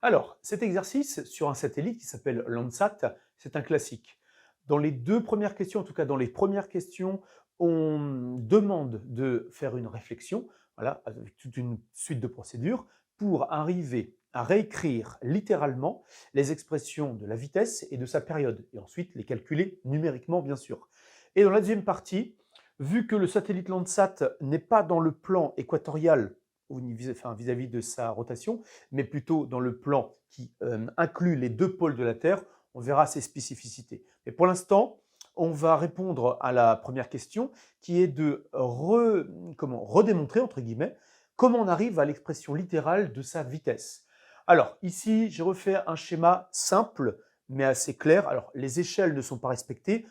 Alors, cet exercice sur un satellite qui s'appelle Landsat, c'est un classique. Dans les deux premières questions, en tout cas dans les premières questions, on demande de faire une réflexion, voilà, avec toute une suite de procédures, pour arriver à réécrire littéralement les expressions de la vitesse et de sa période, et ensuite les calculer numériquement, bien sûr. Et dans la deuxième partie, vu que le satellite Landsat n'est pas dans le plan équatorial vis-à-vis de sa rotation, mais plutôt dans le plan qui inclut les deux pôles de la Terre, on verra ses spécificités. Mais pour l'instant, on va répondre à la première question, qui est de redémontrer, entre guillemets, comment on arrive à l'expression littérale de sa vitesse. Alors, ici, j'ai refait un schéma simple, mais assez clair. Alors, les échelles ne sont pas respectées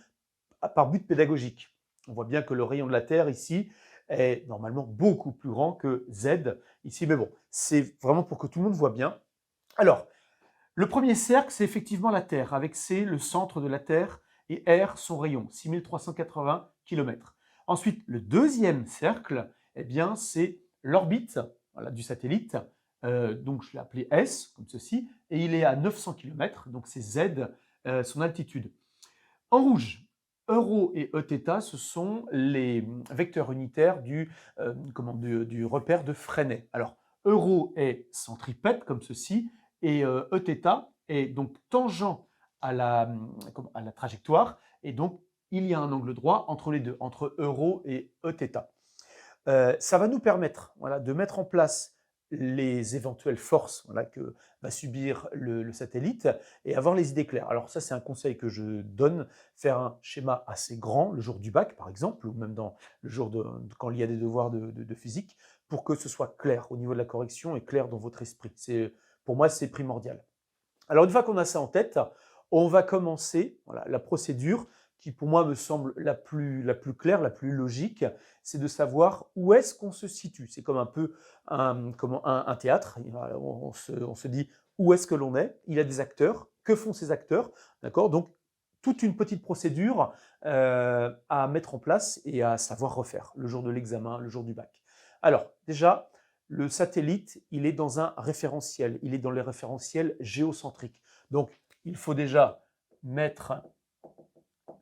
par but pédagogique. On voit bien que le rayon de la Terre, ici, est normalement beaucoup plus grand que Z ici, mais bon, c'est vraiment pour que tout le monde voit bien. Alors, le premier cercle, c'est effectivement la Terre, avec C, le centre de la Terre, et R, son rayon, 6380 km. Ensuite, le deuxième cercle, eh bien, c'est l'orbite voilà, du satellite, donc je l'ai appelé S, comme ceci, et il est à 900 km, donc c'est Z, son altitude. En rouge, euro et Eθ, ce sont les vecteurs unitaires du repère de Freinet. Alors, euro est centripète, comme ceci, et Eθ est donc tangent à la trajectoire, et donc il y a un angle droit entre les deux, entre euro et Eθ. Ça va nous permettre voilà, de mettre en place les éventuelles forces voilà, que va subir le satellite et avoir les idées claires. Alors ça, c'est un conseil que je donne, faire un schéma assez grand le jour du bac, par exemple, ou même le jour quand il y a des devoirs de physique, pour que ce soit clair au niveau de la correction et clair dans votre esprit. Pour moi, c'est primordial. Alors une fois qu'on a ça en tête, on va commencer voilà, la procédure qui pour moi me semble la plus claire, la plus logique, c'est de savoir où est-ce qu'on se situe. C'est comme un peu un théâtre, on se dit où est-ce que l'on est, il y a des acteurs, que font ces acteurs, d'accord? Donc toute une petite procédure à mettre en place et à savoir refaire le jour de l'examen, le jour du bac. Alors déjà, le satellite, il est dans un référentiel, il est dans les référentiels géocentriques. Donc, il faut déjà mettre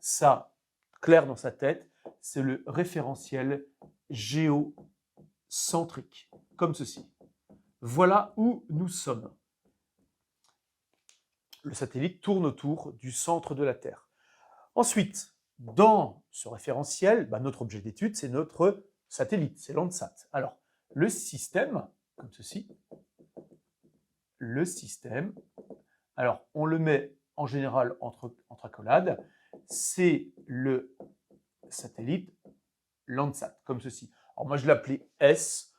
ça clair dans sa tête, c'est le référentiel géocentrique, comme ceci. Voilà où nous sommes. Le satellite tourne autour du centre de la Terre. Ensuite, dans ce référentiel, notre objet d'étude, c'est notre satellite, c'est Landsat. Alors, le système, comme ceci, le système, alors on le met en général entre accolades, c'est le satellite Landsat, comme ceci. Alors moi je l'ai appelé S,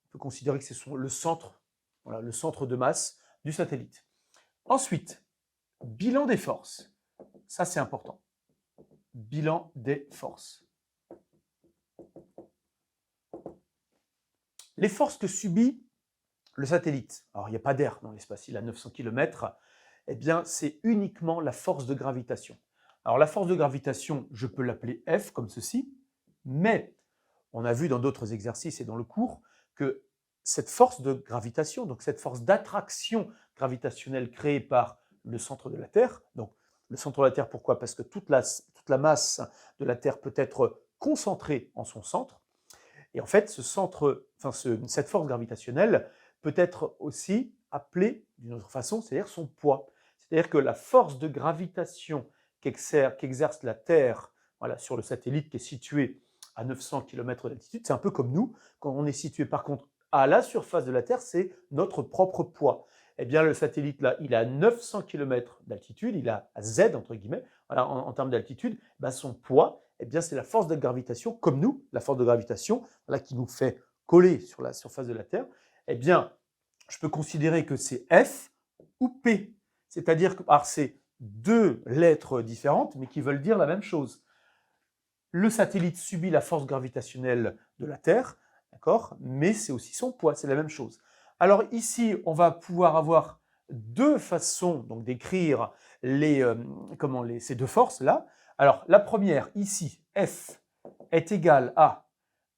on peut considérer que c'est le centre, voilà, le centre de masse du satellite. Ensuite, bilan des forces, ça c'est important. Bilan des forces. Les forces que subit le satellite, alors il n'y a pas d'air dans l'espace, il a 900 km, eh bien c'est uniquement la force de gravitation. Alors la force de gravitation, je peux l'appeler F comme ceci, mais on a vu dans d'autres exercices et dans le cours que cette force de gravitation, donc cette force d'attraction gravitationnelle créée par le centre de la Terre, donc le centre de la Terre, pourquoi? Parce que toute la masse de la Terre peut être concentrée en son centre, et en fait, cette force gravitationnelle peut être aussi appelée d'une autre façon, c'est-à-dire son poids. C'est-à-dire que la force de gravitation qu'exerce la Terre voilà, sur le satellite qui est situé à 900 km d'altitude, c'est un peu comme nous. Quand on est situé par contre à la surface de la Terre, c'est notre propre poids. Eh bien, le satellite, là, il a 900 km d'altitude, il a Z, entre guillemets, voilà, en termes d'altitude, son poids, eh bien, c'est la force de gravitation, comme nous, la force de gravitation, voilà, qui nous fait coller sur la surface de la Terre. Eh bien, je peux considérer que c'est F ou P. C'est-à-dire que c'est deux lettres différentes, mais qui veulent dire la même chose. Le satellite subit la force gravitationnelle de la Terre, d'accord, mais c'est aussi son poids, c'est la même chose. Alors ici, on va pouvoir avoir deux façons donc d'écrire ces deux forces-là. Alors la première, ici, F, est égale à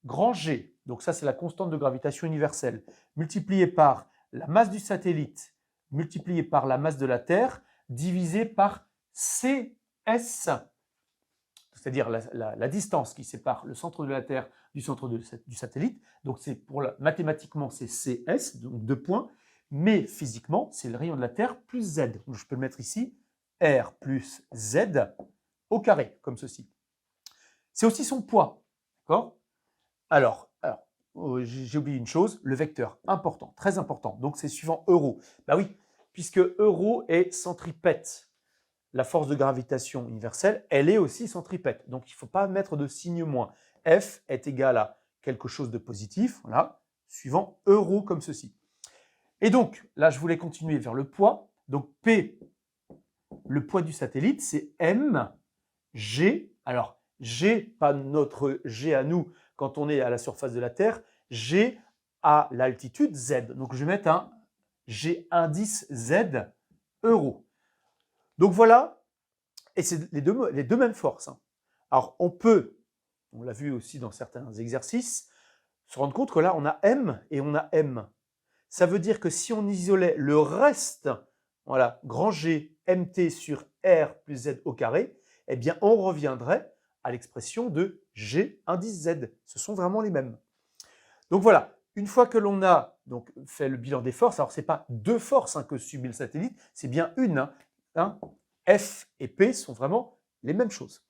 grand G, donc ça c'est la constante de gravitation universelle, multipliée par la masse du satellite multiplié par la masse de la Terre divisé par CS, c'est-à-dire la distance qui sépare le centre de la Terre du centre du satellite. Donc mathématiquement, c'est CS, donc 2 points, mais physiquement, c'est le rayon de la Terre plus Z. Donc je peux le mettre ici, R plus Z au carré, comme ceci. C'est aussi son poids, d'accord? Alors, j'ai oublié une chose, le vecteur, important, très important. Donc c'est suivant euro. Bah oui, puisque euro est centripète. La force de gravitation universelle, elle est aussi centripète. Donc il ne faut pas mettre de signe moins. F est égal à quelque chose de positif, voilà, suivant euro comme ceci. Et donc, là, je voulais continuer vers le poids. Donc P, le poids du satellite, c'est M, G. Alors, G, pas notre G à nous quand on est à la surface de la Terre, G à l'altitude Z. Donc, je vais mettre un G indice Z euro. Donc voilà, et c'est les deux mêmes forces. Alors, on l'a vu aussi dans certains exercices, se rendre compte que là, on a M et on a M. Ça veut dire que si on isolait le reste, voilà, grand G mt sur R plus Z au carré, eh bien, on reviendrait à l'expression de G indice Z. Ce sont vraiment les mêmes. Donc voilà, une fois que l'on a donc fait le bilan des forces, alors ce n'est pas 2 forces que subit le satellite, c'est bien une. F et P sont vraiment les mêmes choses.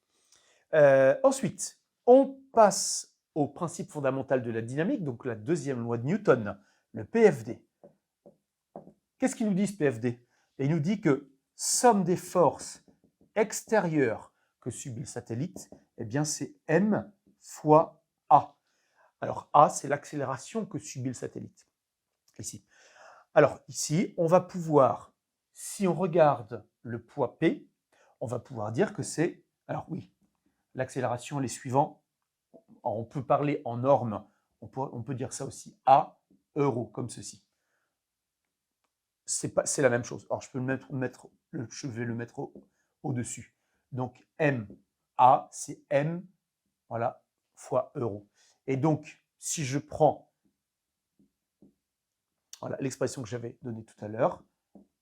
Ensuite, on passe au principe fondamental de la dynamique, donc la deuxième loi de Newton, le PFD. Qu'est-ce qu'il nous dit ce PFD? Il nous dit que somme des forces extérieures que subit le satellite, eh bien c'est M fois A. Alors A, c'est l'accélération que subit le satellite, ici. Alors ici, on va pouvoir, si on regarde le poids P, on va pouvoir dire que c'est, alors oui, l'accélération, elle est suivante. On peut parler en normes, on peut dire ça aussi A, euro, comme ceci. C'est la même chose. Alors je peux je vais le mettre au-dessus. Donc MA, c'est M, voilà, fois euro. Et donc, si je prends voilà, l'expression que j'avais donnée tout à l'heure,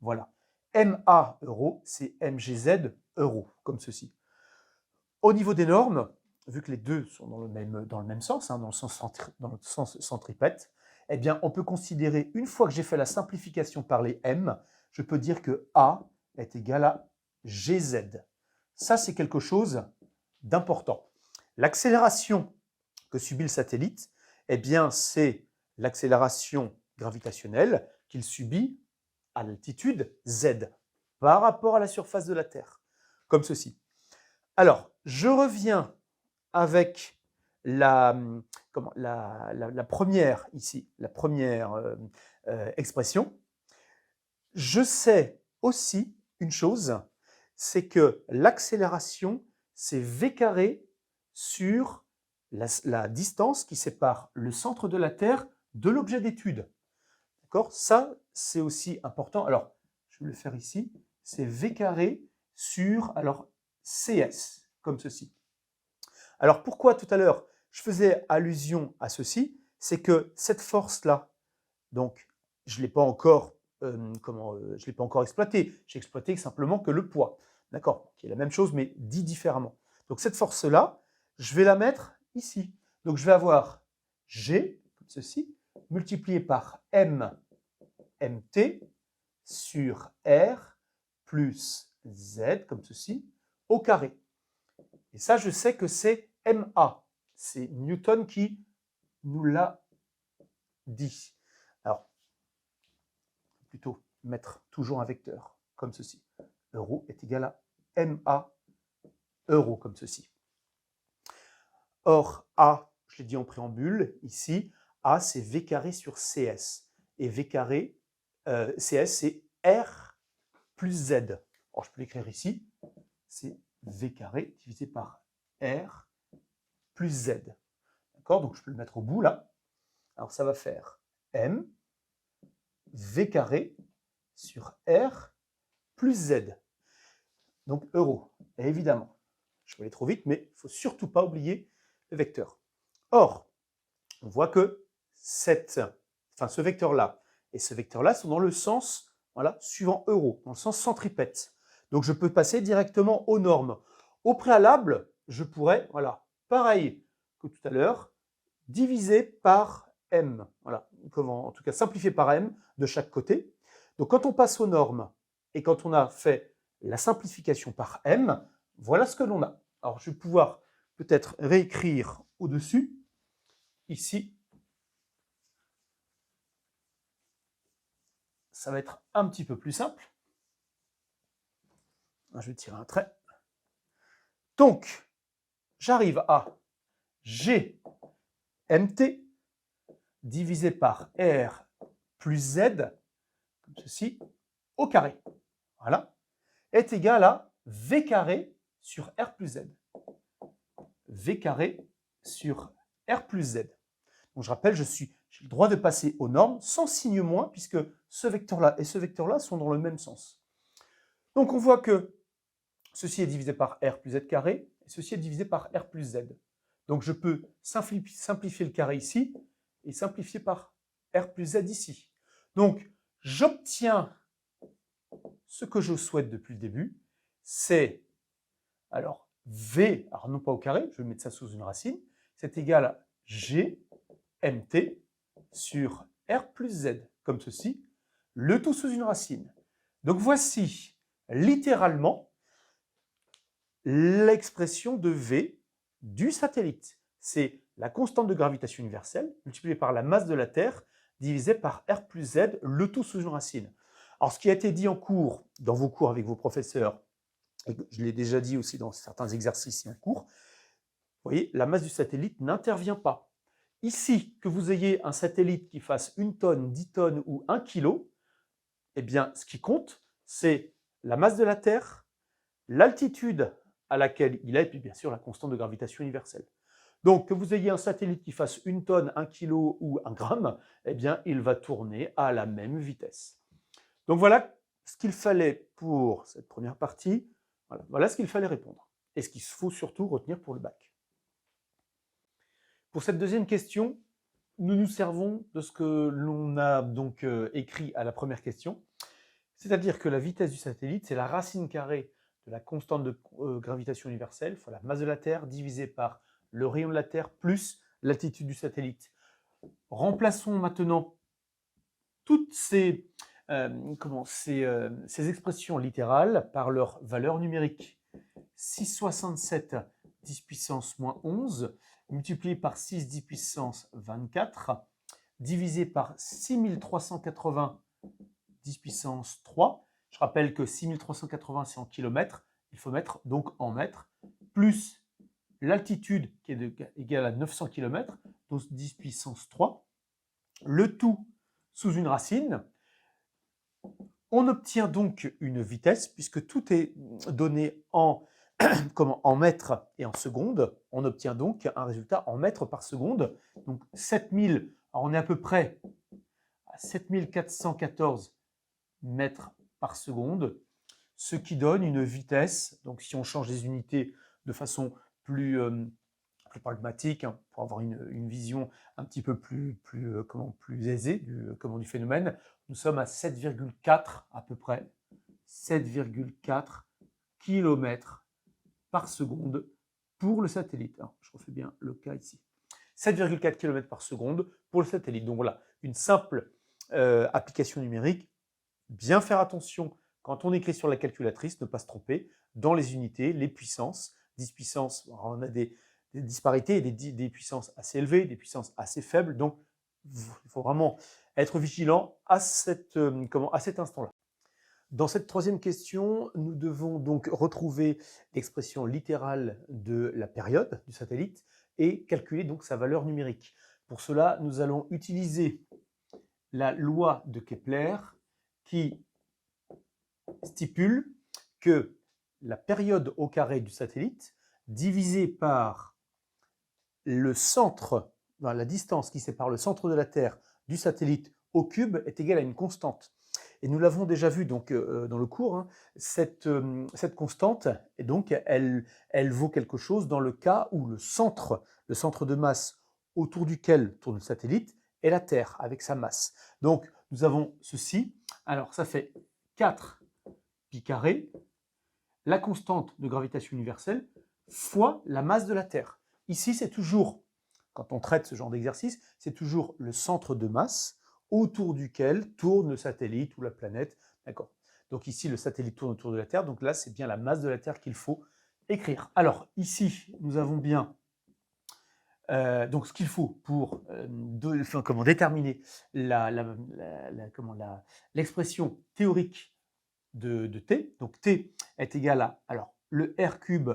voilà, MA euro, c'est MGZ euro, comme ceci. Au niveau des normes, vu que les deux sont dans le même sens, dans le sens centripète, eh bien, on peut considérer, une fois que j'ai fait la simplification par les M, je peux dire que A est égal à GZ. Ça, c'est quelque chose d'important. L'accélération que subit le satellite, eh bien, c'est l'accélération gravitationnelle qu'il subit à l'altitude Z par rapport à la surface de la Terre, comme ceci. Alors, je reviens avec la première ici, la première expression. Je sais aussi une chose, c'est que l'accélération, c'est v carré sur la distance qui sépare le centre de la Terre de l'objet d'étude. D'accord? Ça, c'est aussi important. Alors, je vais le faire ici. C'est v carré sur, alors, CS, comme ceci. Alors, pourquoi tout à l'heure je faisais allusion à ceci? C'est que cette force-là, donc, je ne l'ai pas encore exploitée. J'ai exploité simplement que le poids. D'accord? Qui est la même chose, mais dit différemment. Donc, cette force-là, je vais la mettre ici. Donc, je vais avoir G, comme ceci, multiplié par M, MT, sur R, plus Z, comme ceci, au carré. Et ça, je sais que c'est MA. C'est Newton qui nous l'a dit. Alors, plutôt mettre toujours un vecteur, comme ceci. Euro est égal à MA euro, comme ceci. Or, A, je l'ai dit en préambule, ici, A, c'est V carré sur CS. Et V carré, CS, c'est R plus Z. Alors, je peux l'écrire ici. C'est V carré divisé par R plus Z. D'accord? Donc, je peux le mettre au bout, là. Alors, ça va faire M, V carré sur R plus Z. Donc, euro. Et évidemment, je vais aller trop vite, mais il ne faut surtout pas oublier le vecteur. Or, on voit que ce vecteur-là et ce vecteur-là sont dans le sens voilà, suivant euro, dans le sens centripète. Donc, je peux passer directement aux normes. Au préalable, je pourrais, voilà, pareil que tout à l'heure, diviser par m. Voilà, en tout cas simplifier par m de chaque côté. Donc, quand on passe aux normes et quand on a fait la simplification par m, voilà ce que l'on a. Alors, je vais pouvoir peut-être réécrire au-dessus, ici. Ça va être un petit peu plus simple. Je vais tirer un trait. Donc, j'arrive à GMT divisé par R plus Z, comme ceci, au carré. Voilà. Est égal à V carré sur R plus Z. V carré sur R plus Z. Donc, je rappelle, j'ai le droit de passer aux normes sans signe moins, puisque ce vecteur-là et ce vecteur-là sont dans le même sens. Donc, on voit que ceci est divisé par R plus Z carré, et ceci est divisé par R plus Z. Donc, je peux simplifier le carré ici, et simplifier par R plus Z ici. Donc, j'obtiens ce que je souhaite depuis le début, c'est, alors, V, alors non pas au carré, je vais mettre ça sous une racine, c'est égal à GMT sur R plus Z, comme ceci, le tout sous une racine. Donc, voici littéralement l'expression de V du satellite. C'est la constante de gravitation universelle multipliée par la masse de la Terre divisée par R plus Z, le tout sous une racine. Alors, ce qui a été dit en cours, dans vos cours avec vos professeurs, et je l'ai déjà dit aussi dans certains exercices et en cours, vous voyez, la masse du satellite n'intervient pas. Ici, que vous ayez un satellite qui fasse 1 tonne, 10 tonnes ou 1 kilo, eh bien, ce qui compte, c'est la masse de la Terre, l'altitude à laquelle il est, et puis bien sûr la constante de gravitation universelle. Donc, que vous ayez un satellite qui fasse 1 tonne, 1 kilo ou 1 gramme, eh bien, il va tourner à la même vitesse. Donc, voilà ce qu'il fallait pour cette première partie. Voilà ce qu'il fallait répondre. Et ce qu'il faut surtout retenir pour le bac. Pour cette deuxième question, nous nous servons de ce que l'on a donc écrit à la première question. C'est-à-dire que la vitesse du satellite, c'est la racine carrée de la constante de gravitation universelle fois la masse de la Terre divisée par le rayon de la Terre plus l'altitude du satellite. Remplaçons maintenant toutes ces expressions littérales par leur valeur numérique. 667 10 puissance moins 11 multiplié par 6 10 puissance 24 divisé par 6380 10 puissance 3. Je rappelle que 6380 c'est en kilomètres, il faut mettre donc en mètres, plus l'altitude qui est égale à 900 km, donc 10 puissance 3, le tout sous une racine. On obtient donc une vitesse, puisque tout est donné en mètres et en secondes. On obtient donc un résultat en mètres par seconde. Donc 7000, alors on est à peu près à 7414 mètres par seconde, ce qui donne une vitesse, donc si on change les unités de façon plus pragmatique, hein, pour avoir une vision un petit peu plus aisée du phénomène, nous sommes à 7,4 à peu près, 7,4 km par seconde pour le satellite. Alors, je refais bien le cas ici. 7,4 km par seconde pour le satellite. Donc voilà, une simple application numérique. Bien faire attention quand on écrit sur la calculatrice, ne pas se tromper dans les unités, les puissances. 10 puissances, on a des disparités, des puissances assez élevées, des puissances assez faibles. Donc, il faut vraiment être vigilant à cet instant-là. Dans cette troisième question, nous devons donc retrouver l'expression littérale de la période du satellite et calculer donc sa valeur numérique. Pour cela, nous allons utiliser la loi de Kepler qui stipule que la période au carré du satellite divisée par le centre, la distance qui sépare le centre de la Terre du satellite au cube est égale à une constante. Et nous l'avons déjà vu donc, dans le cours, hein, cette constante, et donc, elle vaut quelque chose dans le cas où le centre de masse autour duquel tourne le satellite est la Terre avec sa masse. Donc, nous avons ceci, Alors, ça fait 4 pi carré, la constante de gravitation universelle, fois la masse de la Terre. Ici, c'est toujours, quand on traite ce genre d'exercice, c'est toujours le centre de masse autour duquel tourne le satellite ou la planète. D'accord. Donc ici, le satellite tourne autour de la Terre. Donc là, c'est bien la masse de la Terre qu'il faut écrire. Alors ici, nous avons bien donc ce qu'il faut pour déterminer l'expression théorique de t. Donc t est égal à, alors le r cube,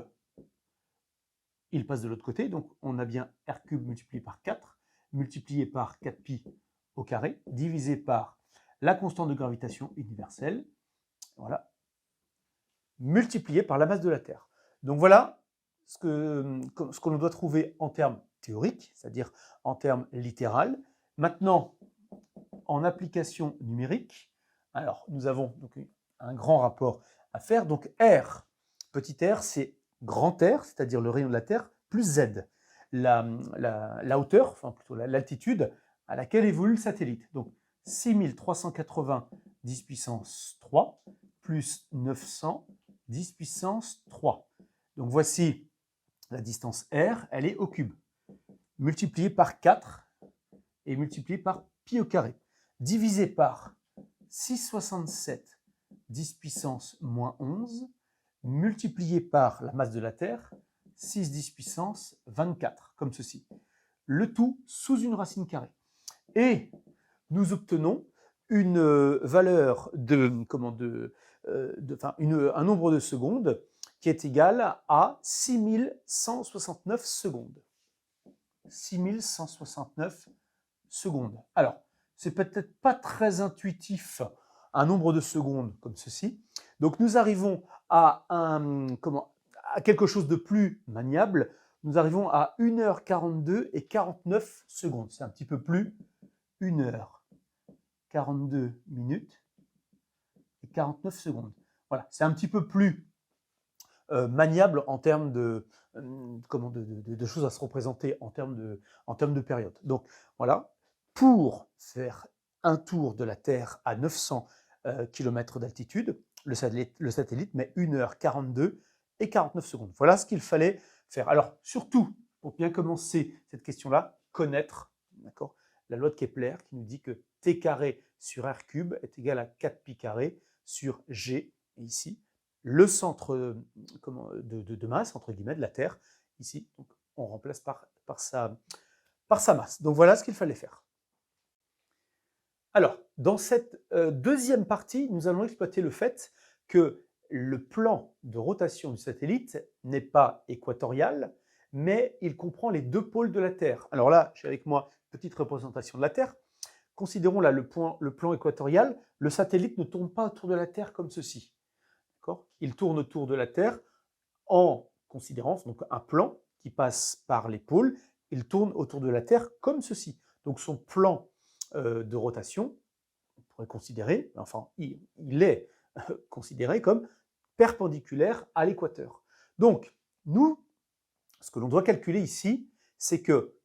il passe de l'autre côté, donc on a bien r cube multiplié par 4, multiplié par 4pi au carré, divisé par la constante de gravitation universelle, voilà, multiplié par la masse de la Terre. Donc voilà ce que l'on doit trouver en termes théoriques, c'est-à-dire en termes littéral. Maintenant, en application numérique, alors nous avons donc un grand rapport à faire. Donc R, petit r, c'est grand R, c'est-à-dire le rayon de la Terre, plus Z, la hauteur, enfin plutôt l'altitude à laquelle évolue le satellite. Donc 6380 10 puissance 3 plus 900 10 puissance 3. Donc voici la distance R, elle est au cube, multipliée par 4 et multipliée par pi au carré, divisé par 6,67 10 puissance moins 11, multiplié par la masse de la Terre, 6 10 puissance 24, comme ceci. Le tout sous une racine carrée. Et nous obtenons une valeur un nombre de secondes qui est égal à 6169 secondes. 6169 secondes. Alors, c'est peut-être pas très intuitif un nombre de secondes comme ceci. Donc nous arrivons à quelque chose de plus maniable. Nous arrivons à 1h42 et 49 secondes. C'est un petit peu plus 1h42 minutes et 49 secondes. Voilà, c'est un petit peu plus maniable en termes de choses à se représenter en termes de période. Donc voilà, pour faire un tour de la Terre à 900 km d'altitude, le satellite met 1h42 et 49 secondes. Voilà ce qu'il fallait faire. Alors surtout, pour bien commencer cette question-là, connaître, d'accord, la loi de Kepler qui nous dit que t carré sur r cube est égal à 4 pi carré sur g, et ici, le centre de masse, entre guillemets, de la Terre, ici, donc on remplace par sa masse. Donc voilà ce qu'il fallait faire. Alors, dans cette deuxième partie, nous allons exploiter le fait que le plan de rotation du satellite n'est pas équatorial, mais il comprend les deux pôles de la Terre. Alors là, j'ai avec moi une petite représentation de la Terre. Considérons là le plan équatorial. Le satellite ne tourne pas autour de la Terre comme ceci. Il tourne autour de la Terre en considérant donc un plan qui passe par les pôles. Il tourne autour de la Terre comme ceci. Donc son plan de rotation, on pourrait considérer, enfin il est considéré comme perpendiculaire à l'équateur. Donc nous, ce que l'on doit calculer ici, c'est que,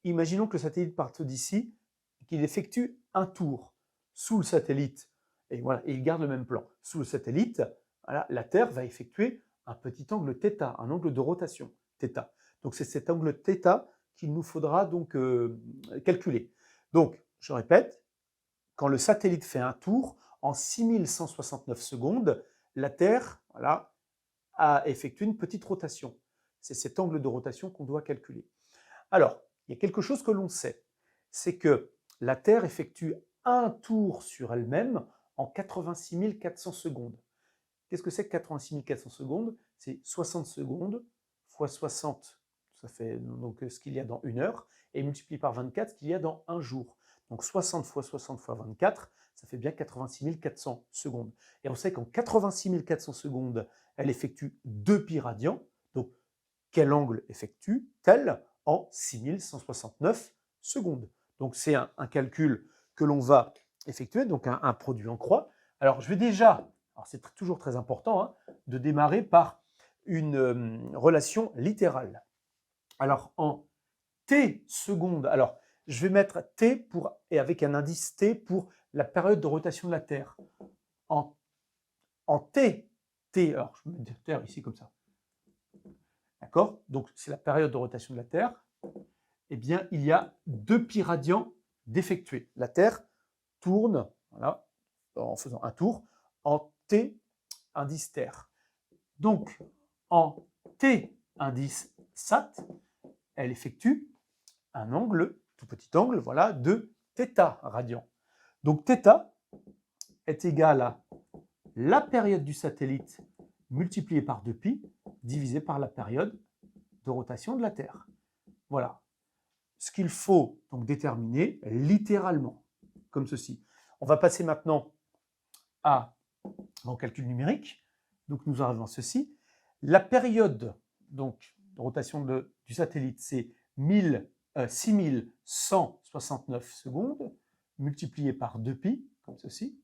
imaginons que le satellite parte d'ici, qu'il effectue un tour sous le satellite, et voilà, et il garde le même plan. Sous le satellite, voilà, la Terre va effectuer un petit angle θ, un angle de rotation θ. Donc c'est cet angle θ qu'il nous faudra donc calculer. Donc, je répète, quand le satellite fait un tour, en 6169 secondes, la Terre voilà, a effectué une petite rotation. C'est cet angle de rotation qu'on doit calculer. Alors, il y a quelque chose que l'on sait, c'est que la Terre effectue un tour sur elle-même en 86 400 secondes. Qu'est-ce que c'est que 86 400 secondes? C'est 60 secondes fois 60, ça fait donc ce qu'il y a dans une heure, et multiplié par 24, ce qu'il y a dans un jour. Donc 60 fois 60 fois 24, ça fait bien 86 400 secondes. Et on sait qu'en 86 400 secondes, elle effectue 2 pi radians. Donc quel angle effectue-t-elle en 6169 secondes? Donc c'est un calcul que l'on va effectuer, donc un produit en croix. Alors je vais déjà, c'est toujours très important, de démarrer par une relation littérale. Alors en t secondes, alors je vais mettre t et avec un indice t pour la période de rotation de la Terre en T, alors je vais mettre Terre ici comme ça, d'accord? Donc c'est la période de rotation de la Terre, eh bien il y a 2 pi radians d'effectuer. La Terre tourne, voilà, en faisant un tour, en T indice Terre. Donc en T indice sat, elle effectue un angle, tout petit angle, voilà, de θ radian. Donc θ est égal à la période du satellite multipliée par 2π divisé par la période de rotation de la Terre. Voilà ce qu'il faut donc déterminer littéralement, comme ceci. On va passer maintenant au calcul numérique. Donc nous arrivons à ceci. La période donc, de rotation du satellite, c'est 6169 secondes multiplié par 2π, comme ceci.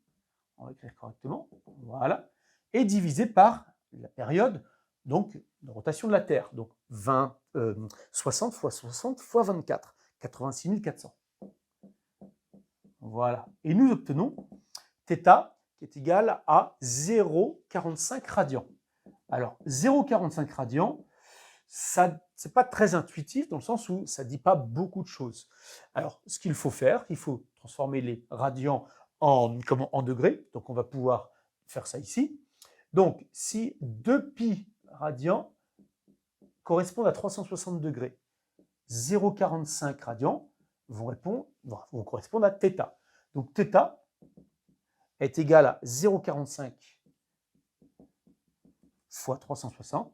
On va écrire correctement. Voilà. Et divisé par la période donc, de rotation de la Terre. Donc 60 fois 60 fois 24, 86 400. Voilà. Et nous obtenons θ qui est égal à 0,45 radians. Alors, 0,45 radians, ce n'est pas très intuitif dans le sens où ça ne dit pas beaucoup de choses. Alors, ce qu'il faut faire, il faut transformer les radians en degrés. Donc, on va pouvoir faire ça ici. Donc, si 2π radians correspondent à 360 degrés, 0,45 radians vont correspondre à θ. Donc, θ est égal à 0,45 fois 360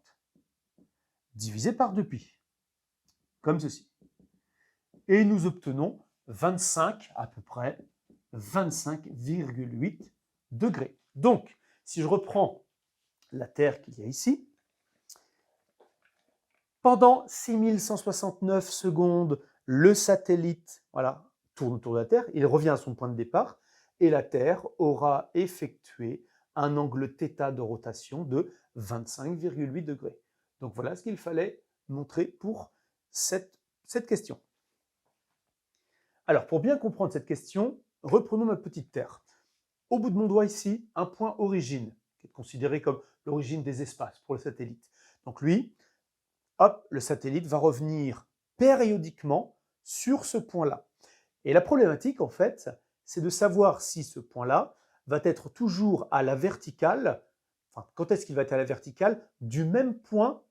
divisé par 2π, comme ceci. Et nous obtenons 25, à peu près 25,8 degrés. Donc, si je reprends la Terre qu'il y a ici, pendant 6169 secondes, le satellite tourne autour de la Terre, il revient à son point de départ, et la Terre aura effectué un angle θ de rotation de 25,8 degrés. Donc voilà ce qu'il fallait montrer pour cette question. Alors pour bien comprendre cette question, reprenons ma petite Terre. Au bout de mon doigt ici, un point origine, qui est considéré comme l'origine des espaces pour le satellite. Donc lui, hop, le satellite va revenir périodiquement sur ce point-là. Et la problématique, en fait, c'est de savoir si ce point-là va être toujours à la verticale, enfin, quand est-ce qu'il va être à la verticale du même point,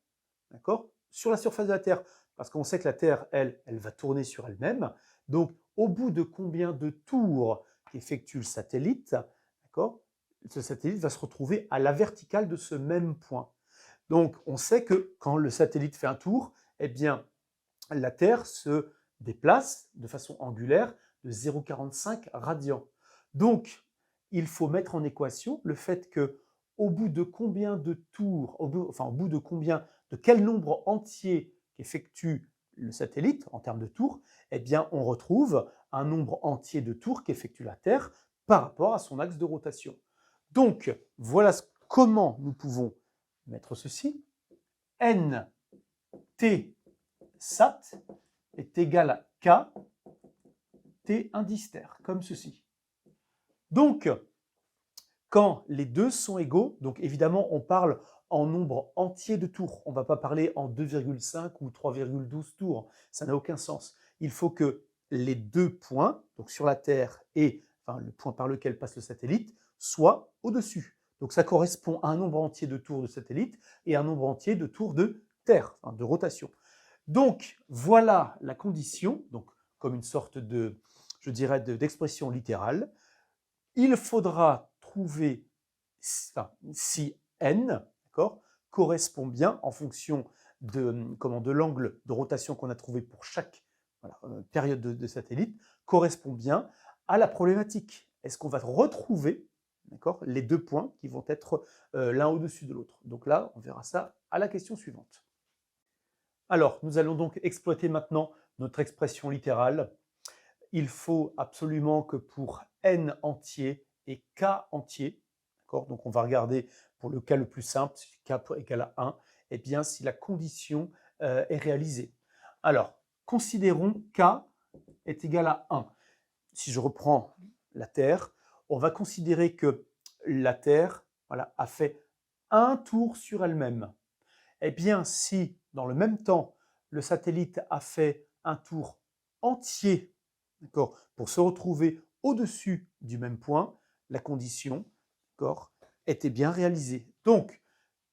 d'accord, sur la surface de la Terre. Parce qu'on sait que la Terre, elle va tourner sur elle-même. Donc, au bout de combien de tours qu'effectue le satellite, d'accord, ce satellite va se retrouver à la verticale de ce même point. Donc, on sait que quand le satellite fait un tour, eh bien, la Terre se déplace de façon angulaire de 0,45 radians. Donc, il faut mettre en équation le fait que au bout de combien de tours, au bout de quel nombre entier qu'effectue le satellite en termes de tours, eh bien, on retrouve un nombre entier de tours qu'effectue la Terre par rapport à son axe de rotation. Donc, voilà comment nous pouvons mettre ceci. N T sat est égal à K T indice Terre, comme ceci. Donc, quand les deux sont égaux, donc évidemment on parle en nombre entier de tours, on ne va pas parler en 2,5 ou 3,12 tours, ça n'a aucun sens. Il faut que les deux points, donc sur la Terre et le point par lequel passe le satellite, soient au-dessus. Donc ça correspond à un nombre entier de tours de satellite et un nombre entier de tours de Terre, de rotation. Donc voilà la condition, donc comme une sorte de, je dirais, d'expression littérale. Il faudra trouver si n correspond bien en fonction de l'angle de rotation qu'on a trouvé pour chaque période de satellite, correspond bien à la problématique. Est-ce qu'on va retrouver les deux points qui vont être l'un au-dessus de l'autre? Donc là, on verra ça à la question suivante. Alors, nous allons donc exploiter maintenant notre expression littérale. Il faut absolument que pour n entier et k entier, donc on va regarder pour le cas le plus simple, si k égale à 1, eh bien si la condition est réalisée. Alors, considérons k est égal à 1. Si je reprends la Terre, on va considérer que la Terre, voilà, a fait un tour sur elle-même. Eh bien, si dans le même temps, le satellite a fait un tour entier, d'accord, pour se retrouver au-dessus du même point, la condition, d'accord, était bien réalisée. Donc,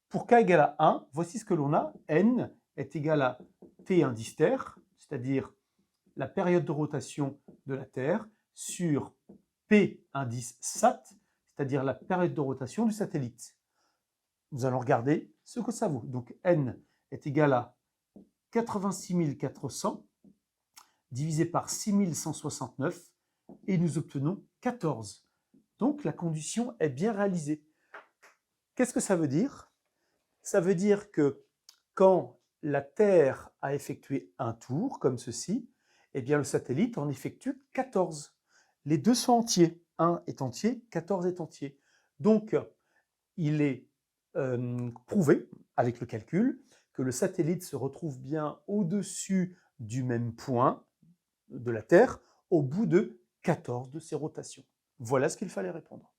pour k égale à 1, voici ce que l'on a. N est égal à t indice Terre, c'est-à-dire la période de rotation de la Terre, sur P indice Sat, c'est-à-dire la période de rotation du satellite. Nous allons regarder ce que ça vaut. Donc N est égal à 86 400 divisé par 6169 et nous obtenons 14. Donc la condition est bien réalisée. Qu'est-ce que ça veut dire? Ça veut dire que quand la Terre a effectué un tour, comme ceci, eh bien le satellite en effectue 14. Les deux sont entiers. 1 est entier, 14 est entier. Donc, il est prouvé, avec le calcul, que le satellite se retrouve bien au-dessus du même point de la Terre au bout de 14 de ses rotations. Voilà ce qu'il fallait répondre.